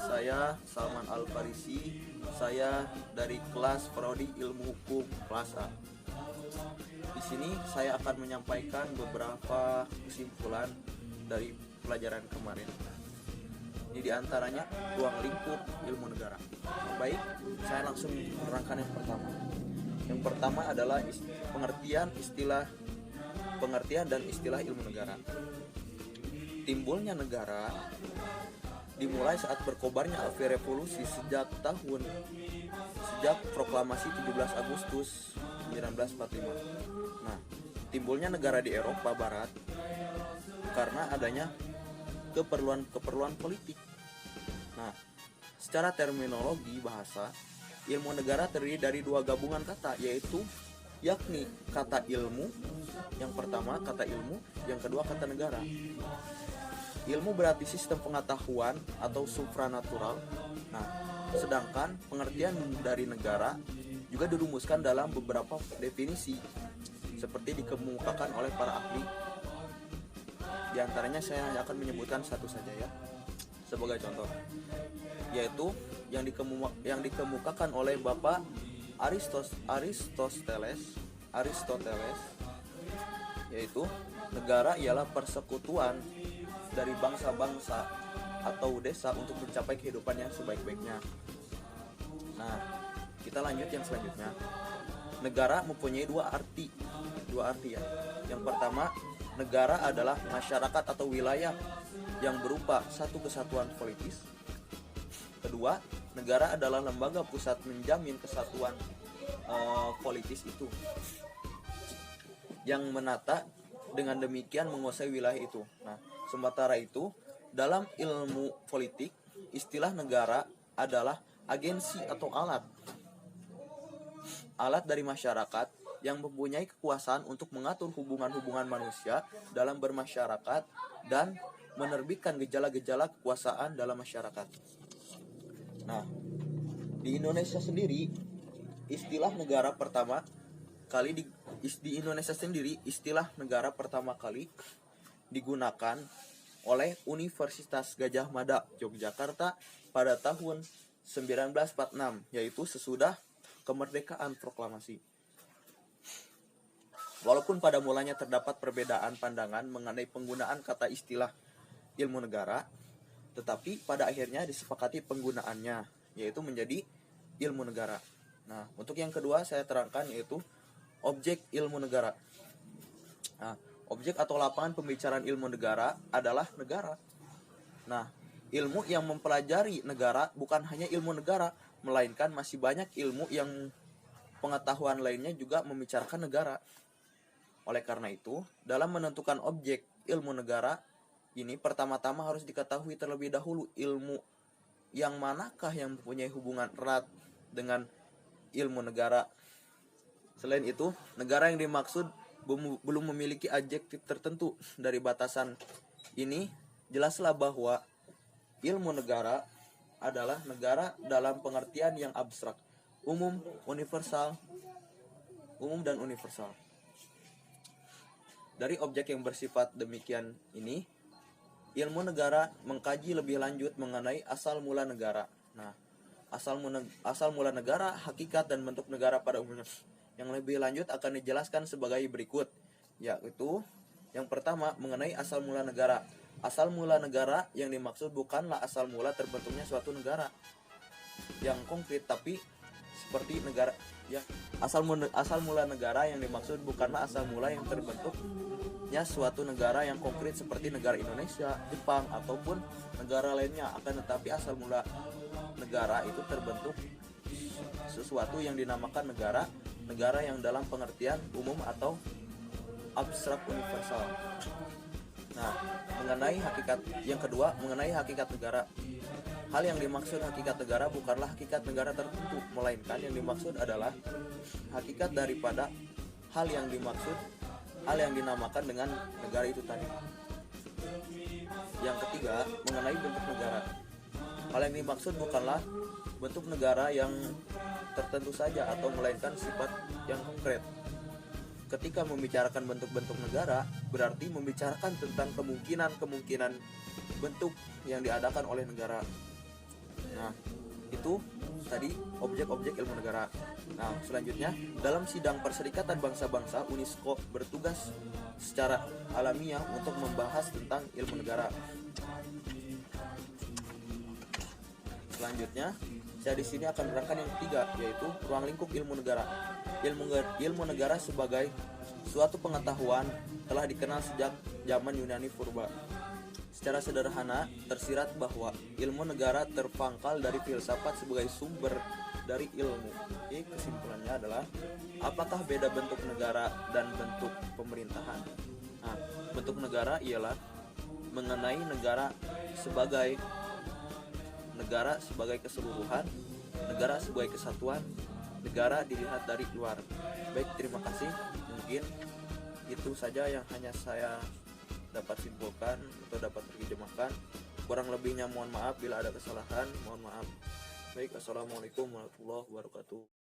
saya Salman Al-Farisi. Saya dari kelas Prodi Ilmu Hukum kelas A. Di sini saya akan menyampaikan beberapa kesimpulan dari pelajaran kemarin. Ini diantaranya ruang lingkup ilmu negara. Baik, saya langsung menerangkan yang pertama. Yang pertama adalah pengertian dan istilah ilmu negara. Timbulnya negara dimulai saat berkobarnya api revolusi sejak proklamasi 17 Agustus 1945. Nah, timbulnya negara di Eropa Barat karena adanya keperluan politik. Nah, secara terminologi bahasa, ilmu negara terdiri dari dua gabungan kata, yakni kata ilmu. Yang pertama kata ilmu, yang kedua kata negara. Ilmu berarti sistem pengetahuan atau supranatural. Nah, sedangkan pengertian dari negara juga dirumuskan dalam beberapa definisi seperti dikemukakan oleh para ahli. Di antaranya saya akan menyebutkan satu saja ya, sebagai contoh, yaitu yang dikemukakan oleh Bapak Aristoteles, yaitu negara ialah persekutuan dari bangsa-bangsa atau desa untuk mencapai kehidupan yang sebaik-baiknya. Nah, kita lanjut yang selanjutnya. Negara mempunyai dua arti ya. Yang pertama, negara adalah masyarakat atau wilayah yang berupa satu kesatuan politis. Kedua, negara adalah lembaga pusat menjamin kesatuan politis itu, yang menata dengan demikian menguasai wilayah itu. Nah, sementara itu, dalam ilmu politik, istilah negara adalah agensi atau alat dari masyarakat yang mempunyai kekuasaan untuk mengatur hubungan-hubungan manusia dalam bermasyarakat dan menerbitkan gejala-gejala kekuasaan dalam masyarakat. Nah, di Indonesia sendiri istilah negara pertama kali digunakan oleh Universitas Gadjah Mada Yogyakarta pada tahun 1946, yaitu sesudah kemerdekaan proklamasi. Walaupun pada mulanya terdapat perbedaan pandangan mengenai penggunaan kata istilah ilmu negara, tetapi pada akhirnya disepakati penggunaannya, yaitu menjadi ilmu negara. Nah, untuk yang kedua saya terangkan yaitu objek ilmu negara. Nah, objek atau lapangan pembicaraan ilmu negara adalah negara. Nah, ilmu yang mempelajari negara bukan hanya ilmu negara, melainkan masih banyak ilmu yang pengetahuan lainnya juga membicarakan negara. Oleh karena itu, dalam menentukan objek ilmu negara ini pertama-tama harus diketahui terlebih dahulu ilmu yang manakah yang mempunyai hubungan erat dengan ilmu negara. Selain itu, negara yang dimaksud belum memiliki adjektif tertentu. Dari batasan ini, jelaslah bahwa ilmu negara adalah negara dalam pengertian yang abstrak, umum dan universal. Dari objek yang bersifat demikian ini, ilmu negara mengkaji lebih lanjut mengenai asal mula negara. Nah, asal mula negara, hakikat dan bentuk negara pada umumnya. Yang lebih lanjut akan dijelaskan sebagai berikut, yaitu yang pertama mengenai asal mula negara. Asal mula negara yang dimaksud bukanlah asal mula terbentuknya suatu negara yang konkret, tapi seperti negara ya. Asal mula negara yang dimaksud bukanlah asal mula yang terbentuknya suatu negara yang konkret seperti negara Indonesia, Jepang ataupun negara lainnya, akan tetapi asal mula negara itu terbentuk sesuatu yang dinamakan negara yang dalam pengertian umum atau abstrak universal. Nah, mengenai hakikat yang kedua, mengenai hakikat negara. Hal yang dimaksud hakikat negara bukanlah hakikat negara tertentu, melainkan yang dimaksud adalah hakikat daripada hal yang dinamakan dengan negara itu tadi. Yang ketiga, mengenai bentuk negara. Hal yang dimaksud bukanlah bentuk negara yang tertentu saja atau melainkan sifat yang konkret. Ketika membicarakan bentuk-bentuk negara, berarti membicarakan tentang kemungkinan bentuk yang diadakan oleh negara. Nah, itu tadi objek-objek ilmu negara. Nah, selanjutnya dalam sidang Perserikatan Bangsa-Bangsa, UNESCO bertugas secara alamiah untuk membahas tentang ilmu negara. Selanjutnya, saya di sini akan menerangkan yang ketiga, yaitu ruang lingkup ilmu negara. Ilmu negara sebagai suatu pengetahuan telah dikenal sejak zaman Yunani purba. Secara sederhana, tersirat bahwa ilmu negara terpangkal dari filsafat sebagai sumber dari ilmu. Jadi kesimpulannya adalah, apakah beda bentuk negara dan bentuk pemerintahan? Nah, bentuk negara ialah mengenai negara sebagai keseluruhan, negara sebagai kesatuan, negara dilihat dari luar. Baik, terima kasih. Mungkin itu saja yang hanya saya dapat simpulkan atau dapat terjemahkan. Kurang lebihnya mohon maaf, bila ada kesalahan mohon maaf. Baik, assalamualaikum warahmatullahi wabarakatuh.